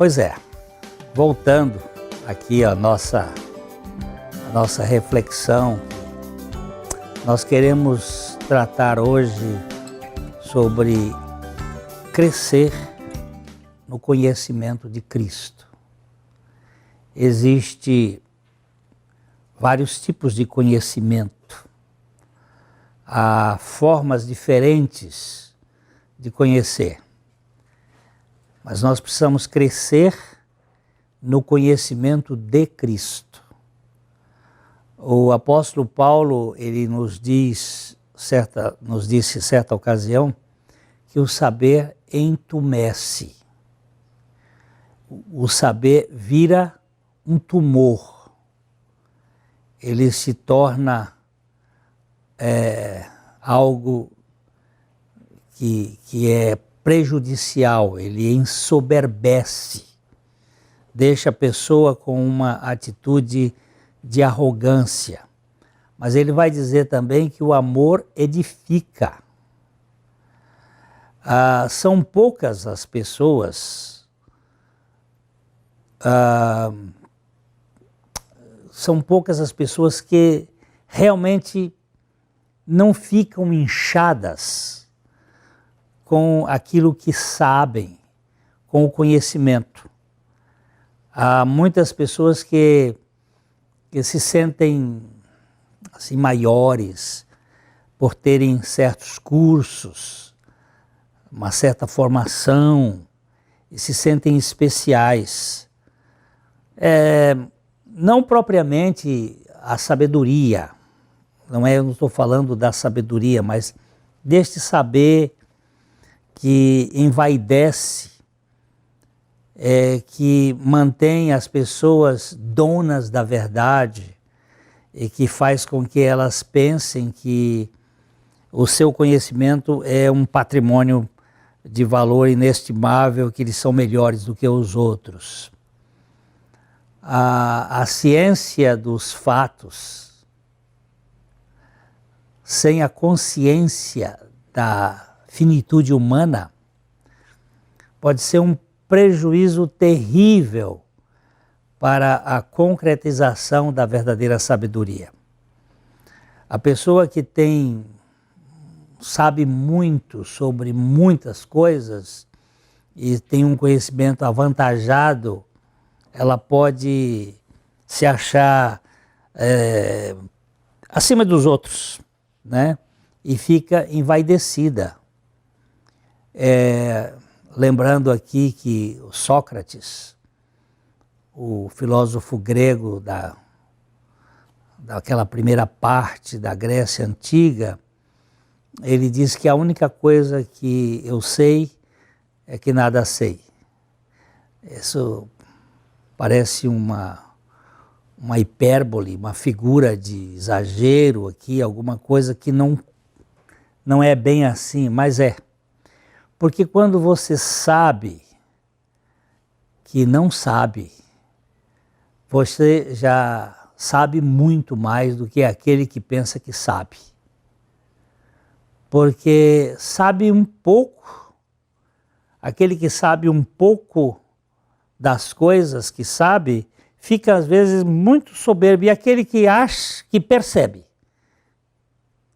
Pois é, voltando aqui à nossa reflexão, nós queremos tratar hoje sobre crescer no conhecimento de Cristo. Existem vários tipos de conhecimento, há formas diferentes de conhecer, mas nós precisamos crescer no conhecimento de Cristo. O apóstolo Paulo, ele nos disse certa ocasião que o saber entumece. O saber vira um tumor. Ele se torna algo que é prejudicial, ele ensoberbece, deixa a pessoa com uma atitude de arrogância. Mas ele vai dizer também que o amor edifica. São poucas as pessoas, que realmente não ficam inchadas com aquilo que sabem, com o conhecimento. Há muitas pessoas que se sentem assim, maiores por terem certos cursos, uma certa formação, e se sentem especiais. Não propriamente a sabedoria, eu não estou falando da sabedoria, mas deste saber que envaidece, que mantém as pessoas donas da verdade e que faz com que elas pensem que o seu conhecimento é um patrimônio de valor inestimável, que eles são melhores do que os outros. A ciência dos fatos, sem a consciência da finitude humana, pode ser um prejuízo terrível para a concretização da verdadeira sabedoria. A pessoa que sabe muito sobre muitas coisas e tem um conhecimento avantajado, ela pode se achar acima dos outros, né? E fica envaidecida. Lembrando aqui que Sócrates, o filósofo grego daquela primeira parte da Grécia Antiga, ele diz que a única coisa que eu sei é que nada sei. Isso parece uma hipérbole, uma figura de exagero aqui, alguma coisa que não é bem assim, mas é. Porque quando você sabe que não sabe, você já sabe muito mais do que aquele que pensa que sabe. Porque sabe um pouco, aquele que sabe um pouco das coisas que sabe, fica às vezes muito soberbo. E aquele que acha, que percebe,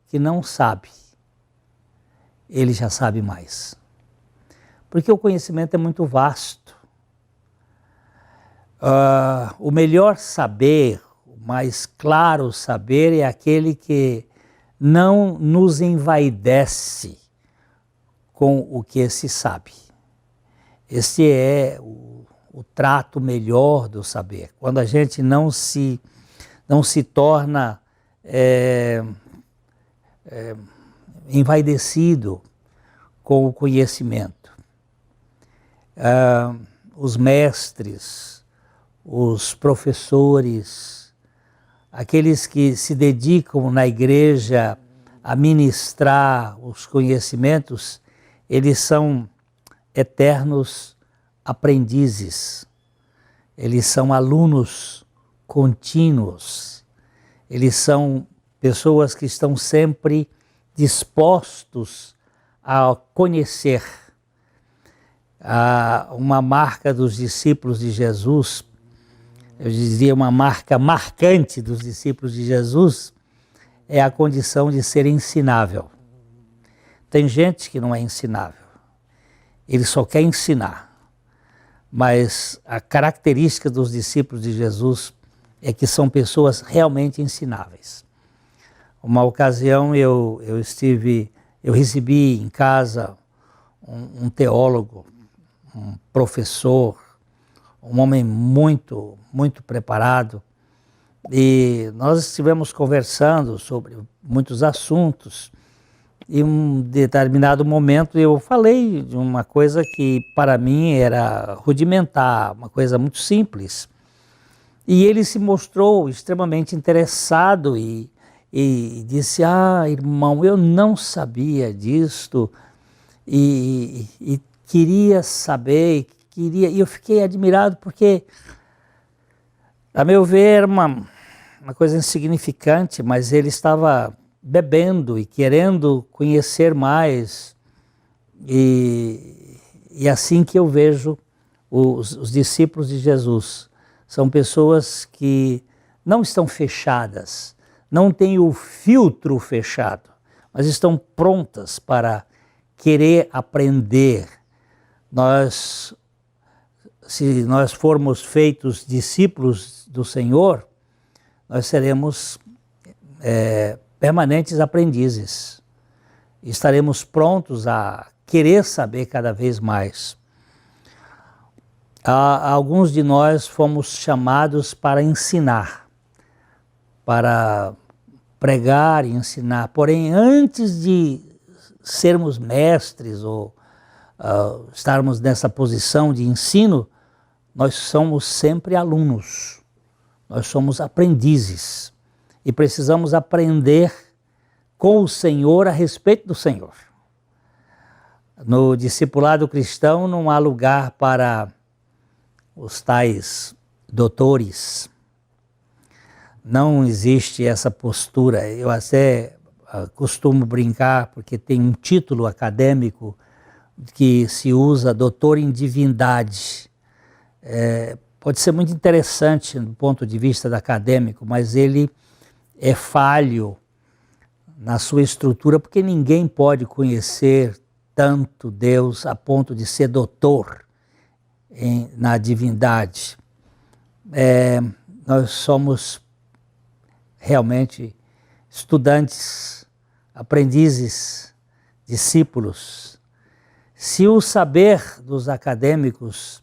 que não sabe, ele já sabe mais. Porque o conhecimento é muito vasto. O melhor saber, o mais claro saber é aquele que não nos envaidece com o que se sabe. Esse é o trato melhor do saber. Quando a gente não se torna envaidecido com o conhecimento. Os mestres, os professores, aqueles que se dedicam na igreja a ministrar os conhecimentos, eles são eternos aprendizes, eles são alunos contínuos, eles são pessoas que estão sempre dispostos a conhecer. Uma marca dos discípulos de Jesus, eu diria uma marca marcante dos discípulos de Jesus, é a condição de ser ensinável. Tem gente que não é ensinável, ele só quer ensinar. Mas a característica dos discípulos de Jesus é que são pessoas realmente ensináveis. Uma ocasião eu recebi em casa um teólogo, um professor, um homem muito, muito preparado, e nós estivemos conversando sobre muitos assuntos. E em um determinado momento eu falei de uma coisa que para mim era rudimentar, uma coisa muito simples. E ele se mostrou extremamente interessado e disse: irmão, eu não sabia disto e queria saber, e eu fiquei admirado porque, a meu ver, uma coisa insignificante, mas ele estava bebendo e querendo conhecer mais, e assim que eu vejo os discípulos de Jesus. São pessoas que não estão fechadas, não têm o filtro fechado, mas estão prontas para querer aprender. Se nós formos feitos discípulos do Senhor, nós seremos permanentes aprendizes. Estaremos prontos a querer saber cada vez mais. Alguns de nós fomos chamados para ensinar, para pregar e ensinar. Porém, antes de sermos mestres ou estarmos nessa posição de ensino, nós somos sempre alunos, nós somos aprendizes e precisamos aprender com o Senhor a respeito do Senhor. No discipulado cristão não há lugar para os tais doutores. Não existe essa postura. Eu até costumo brincar, porque tem um título acadêmico que se usa, doutor em divindade. Pode ser muito interessante do ponto de vista acadêmico, mas ele é falho na sua estrutura, porque ninguém pode conhecer tanto Deus a ponto de ser doutor na divindade. Nós somos realmente estudantes, aprendizes, discípulos. Se o saber dos acadêmicos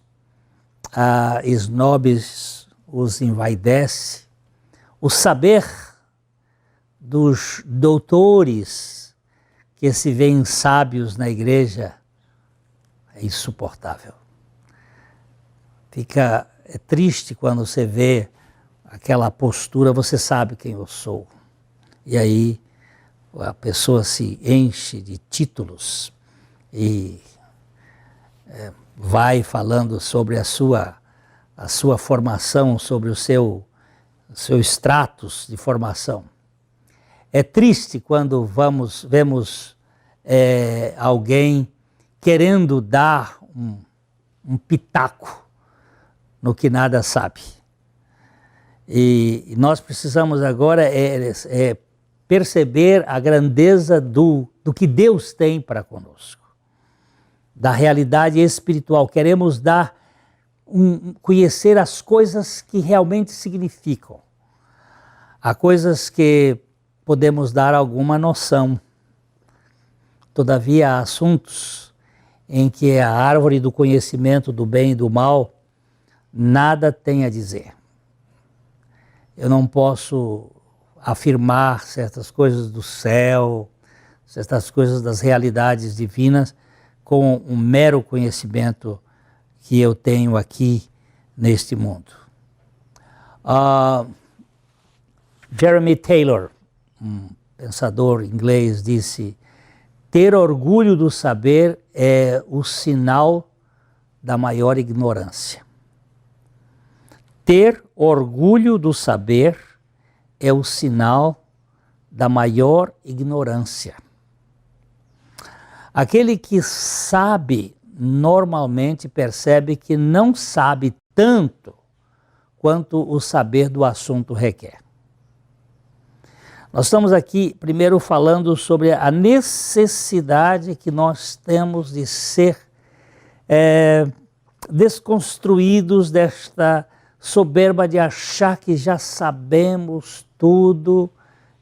snobs os envaidece, o saber dos doutores que se veem sábios na igreja é insuportável. É triste quando você vê aquela postura, você sabe quem eu sou. E aí a pessoa se enche de títulos e vai falando sobre a sua formação, sobre o seu status de formação. É triste quando vemos alguém querendo dar um pitaco no que nada sabe. E nós precisamos agora perceber a grandeza do que Deus tem para conosco, da realidade espiritual. Queremos conhecer as coisas que realmente significam. Há coisas que podemos dar alguma noção. Todavia, há assuntos em que a árvore do conhecimento do bem e do mal nada tem a dizer. Eu não posso afirmar certas coisas do céu, certas coisas das realidades divinas com um mero conhecimento que eu tenho aqui neste mundo. Jeremy Taylor, um pensador inglês, disse: ter orgulho do saber é o sinal da maior ignorância. Ter orgulho do saber é o sinal da maior ignorância. Aquele que sabe normalmente percebe que não sabe tanto quanto o saber do assunto requer. Nós estamos aqui primeiro falando sobre a necessidade que nós temos de ser desconstruídos desta soberba de achar que já sabemos tudo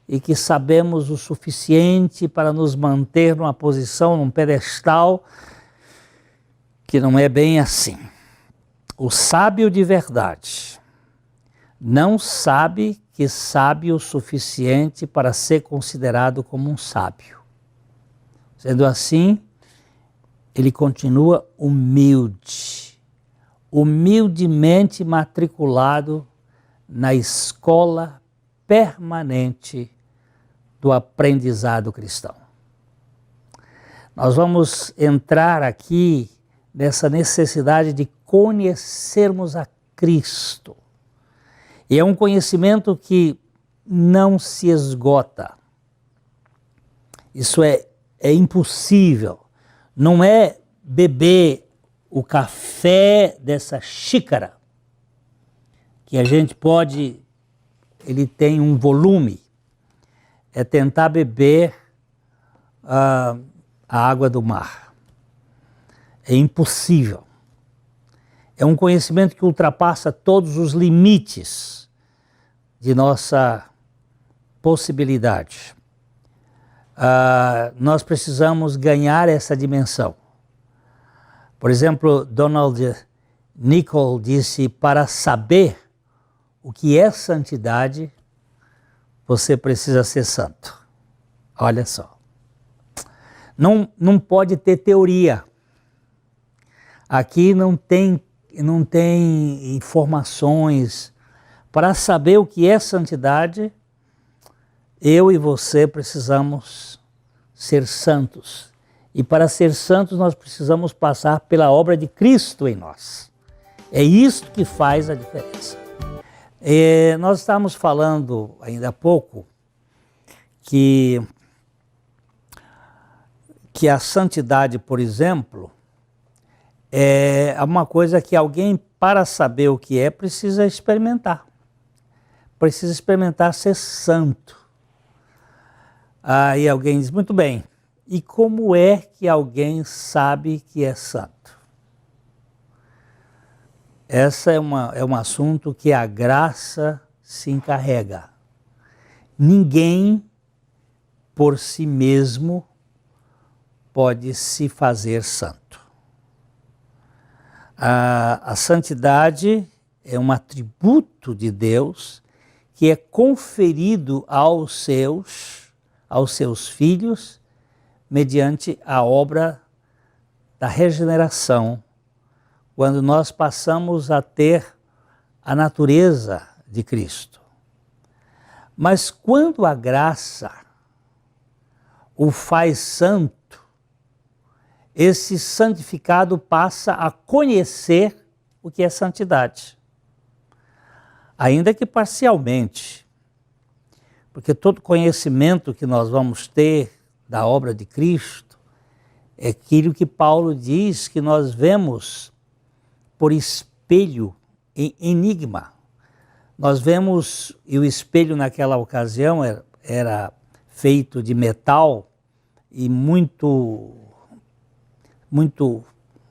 e que sabemos o suficiente para nos manter numa posição, num pedestal, que não é bem assim. O sábio de verdade não sabe que sabe o suficiente para ser considerado como um sábio. Sendo assim, ele continua humilde, humildemente matriculado na escola permanente do aprendizado cristão. Nós vamos entrar aqui nessa necessidade de conhecermos a Cristo. E é um conhecimento que não se esgota. Isso é impossível. Não é beber o café dessa xícara, que a gente pode, ele tem um volume, é tentar beber a água do mar. É impossível. É um conhecimento que ultrapassa todos os limites de nossa possibilidade. Nós precisamos ganhar essa dimensão. Por exemplo, Donald Nichol disse, para saber o que é santidade, você precisa ser santo. Olha só. Não pode ter teoria. Aqui não tem informações. Para saber o que é santidade, eu e você precisamos ser santos. E para ser santos, nós precisamos passar pela obra de Cristo em nós. É isso que faz a diferença. Nós estávamos falando ainda há pouco que a santidade, por exemplo, é uma coisa que alguém, para saber o que é, precisa experimentar. Precisa experimentar ser santo. Aí alguém diz, muito bem, e como é que alguém sabe que é santo? Essa é um assunto que a graça se encarrega. Ninguém, por si mesmo, pode se fazer santo. A santidade é um atributo de Deus que é conferido aos seus filhos mediante a obra da regeneração, quando nós passamos a ter a natureza de Cristo. Mas quando a graça o faz santo, esse santificado passa a conhecer o que é santidade. Ainda que parcialmente, porque todo conhecimento que nós vamos ter da obra de Cristo é aquilo que Paulo diz que nós vemos por espelho, em enigma. Nós vemos, e o espelho naquela ocasião era feito de metal e muito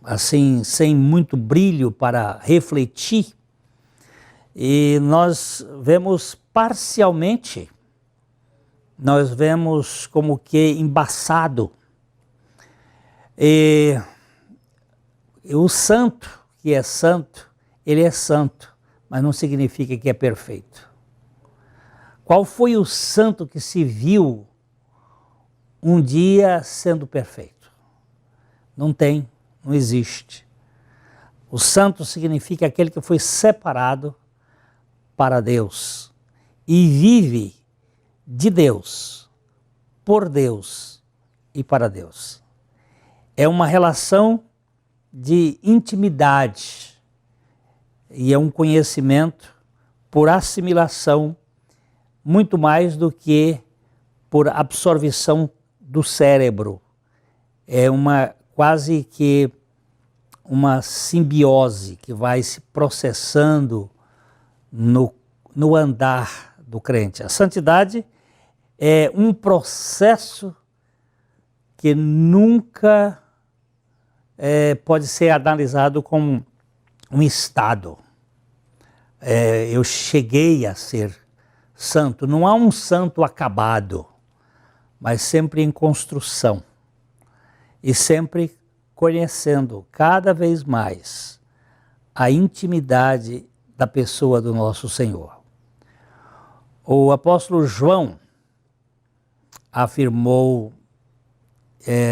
assim, sem muito brilho para refletir. E nós vemos parcialmente, nós vemos como que embaçado. E o santo, que é santo, ele é santo, mas não significa que é perfeito. Qual foi o santo que se viu um dia sendo perfeito? Não tem, não existe. O santo significa aquele que foi separado para Deus e vive de Deus, por Deus e para Deus. É uma relação de intimidade e é um conhecimento por assimilação muito mais do que por absorção do cérebro. É uma quase que uma simbiose que vai se processando no andar do crente. A santidade é um processo que nunca pode ser analisado como um estado. Eu cheguei a ser santo. Não há um santo acabado, mas sempre em construção. E sempre conhecendo cada vez mais a intimidade da pessoa do nosso Senhor. O apóstolo João afirmou,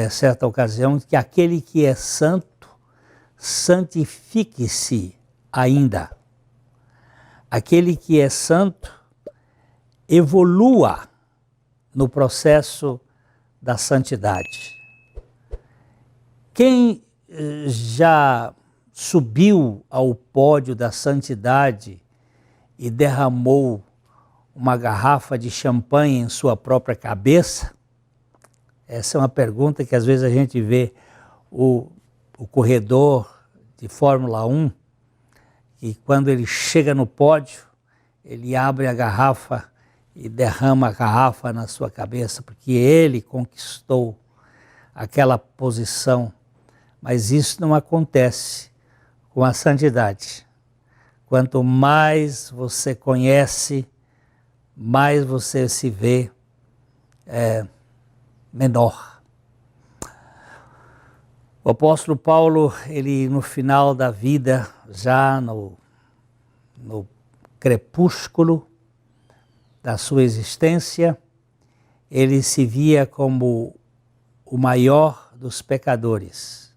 certa ocasião, que aquele que é santo, santifique-se ainda. Aquele que é santo, evolua no processo da santidade. Quem já subiu ao pódio da santidade e derramou uma garrafa de champanhe em sua própria cabeça? Essa é uma pergunta que às vezes a gente vê o corredor de Fórmula 1, e quando ele chega no pódio, ele abre a garrafa e derrama a garrafa na sua cabeça, porque ele conquistou aquela posição. Mas isso não acontece com a santidade. Quanto mais você conhece, mais você se vê menor. O apóstolo Paulo, ele no final da vida, já no crepúsculo da sua existência, ele se via como o maior dos pecadores,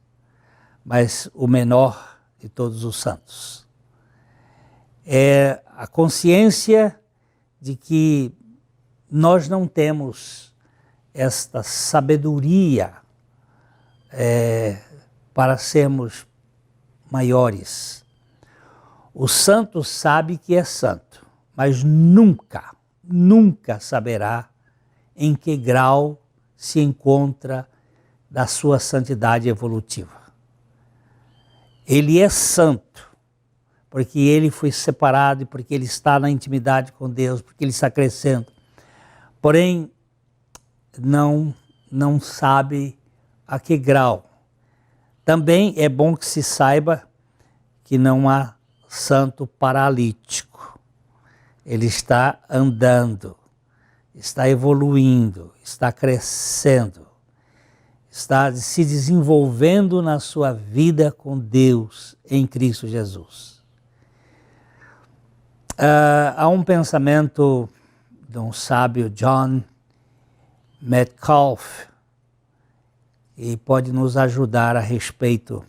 mas o menor de todos os santos. É a consciência de que nós não temos esta sabedoria para sermos maiores. O santo sabe que é santo, mas nunca saberá em que grau se encontra da sua santidade evolutiva. Ele é santo porque ele foi separado e porque ele está na intimidade com Deus, porque ele está crescendo. Porém, não sabe a que grau. Também é bom que se saiba que não há santo paralítico. Ele está andando, está evoluindo, está crescendo, está se desenvolvendo na sua vida com Deus em Cristo Jesus. Há um pensamento de um sábio, John Metcalfe, e pode nos ajudar a respeito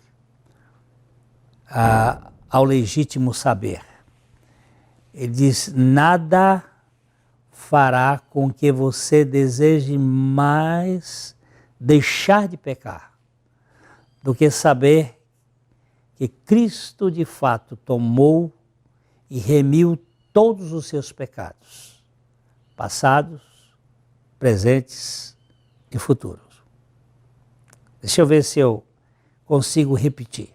ao legítimo saber. Ele diz: nada fará com que você deseje mais deixar de pecar do que saber que Cristo de fato tomou e remiu todos os seus pecados, passados, presentes e futuros. Deixa eu ver se eu consigo repetir.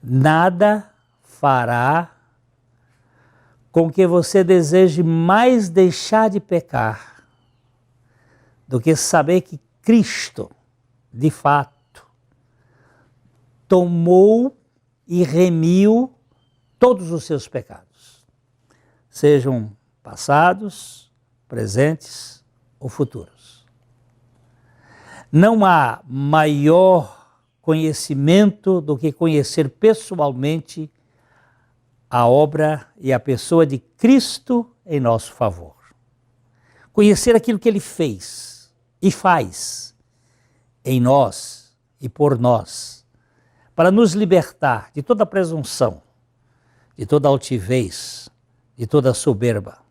Nada fará com que você deseje mais deixar de pecar do que saber que Cristo, de fato, tomou e remiu todos os seus pecados, sejam passados, presentes ou futuros. Não há maior conhecimento do que conhecer pessoalmente a obra e a pessoa de Cristo em nosso favor. Conhecer aquilo que Ele fez e faz em nós e por nós, para nos libertar de toda presunção, de toda altivez, de toda soberba.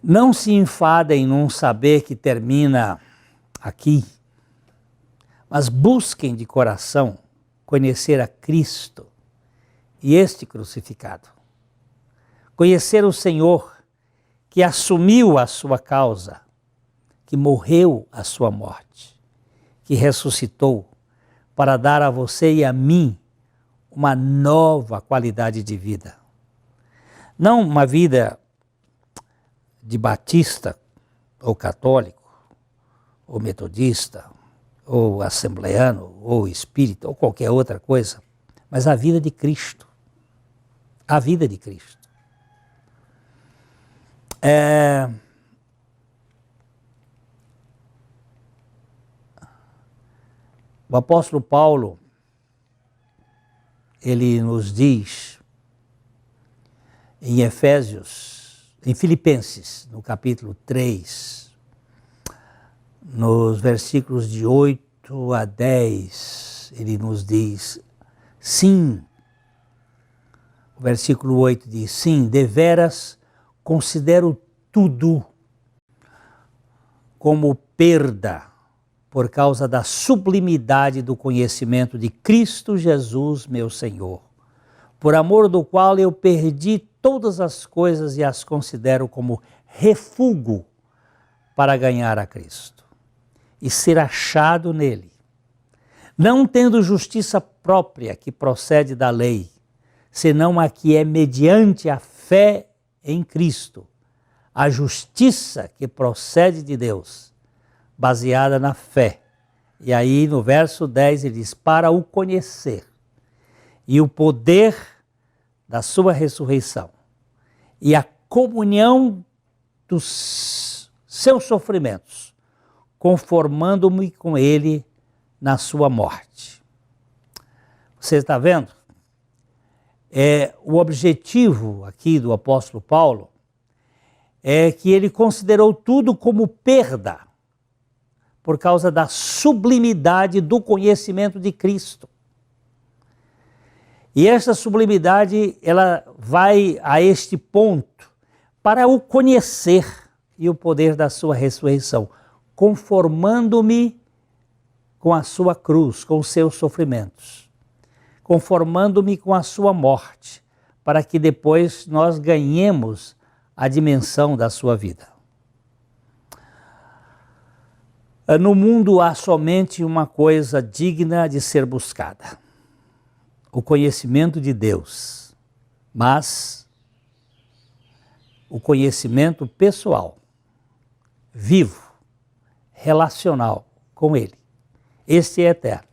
Não se enfadem num saber que termina aqui, mas busquem de coração conhecer a Cristo e este crucificado. Conhecer o Senhor que assumiu a sua causa, que morreu a sua morte, que ressuscitou para dar a você e a mim uma nova qualidade de vida. Não uma vida de batista, ou católico, ou metodista, ou assembleano, ou espírita, ou qualquer outra coisa, mas a vida de Cristo. A vida de Cristo. O apóstolo Paulo, ele nos diz em em Filipenses, no capítulo 3, nos versículos de 8 a 10, ele nos diz, sim, o versículo 8 diz, sim, deveras considero tudo como perda por causa da sublimidade do conhecimento de Cristo Jesus, meu Senhor, por amor do qual eu perdi todas as coisas e as considero como refúgio para ganhar a Cristo e ser achado nele, não tendo justiça própria que procede da lei, senão a que é mediante a fé em Cristo, a justiça que procede de Deus, baseada na fé. E aí no verso 10 ele diz, para o conhecer e o poder da sua ressurreição e a comunhão dos seus sofrimentos, conformando-me com ele na sua morte. Você está vendo? O objetivo aqui do apóstolo Paulo é que ele considerou tudo como perda por causa da sublimidade do conhecimento de Cristo. E essa sublimidade, ela vai a este ponto para o conhecer e o poder da sua ressurreição, conformando-me com a sua cruz, com os seus sofrimentos, conformando-me com a sua morte, para que depois nós ganhemos a dimensão da sua vida. No mundo há somente uma coisa digna de ser buscada, o conhecimento de Deus, mas o conhecimento pessoal, vivo, relacional com Ele. Este é eterno.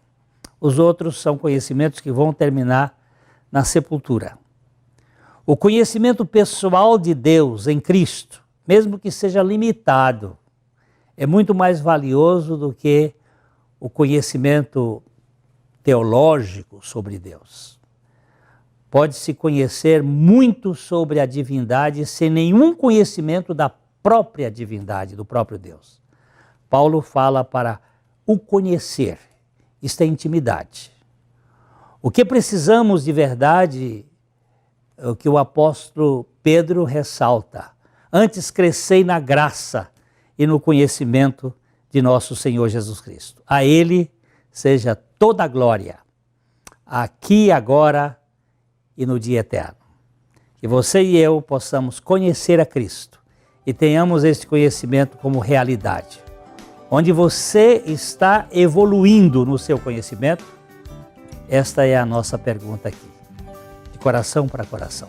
Os outros são conhecimentos que vão terminar na sepultura. O conhecimento pessoal de Deus em Cristo, mesmo que seja limitado, é muito mais valioso do que o conhecimento teológico sobre Deus. Pode-se conhecer muito sobre a divindade sem nenhum conhecimento da própria divindade, do próprio Deus. Paulo fala para o conhecer, isto é intimidade. O que precisamos de verdade, é o que o apóstolo Pedro ressalta, antes crescei na graça e no conhecimento de nosso Senhor Jesus Cristo. A Ele seja toda a glória, aqui, agora e no dia eterno. Que você e eu possamos conhecer a Cristo e tenhamos este conhecimento como realidade. Onde você está evoluindo no seu conhecimento? Esta é a nossa pergunta aqui, de coração para coração.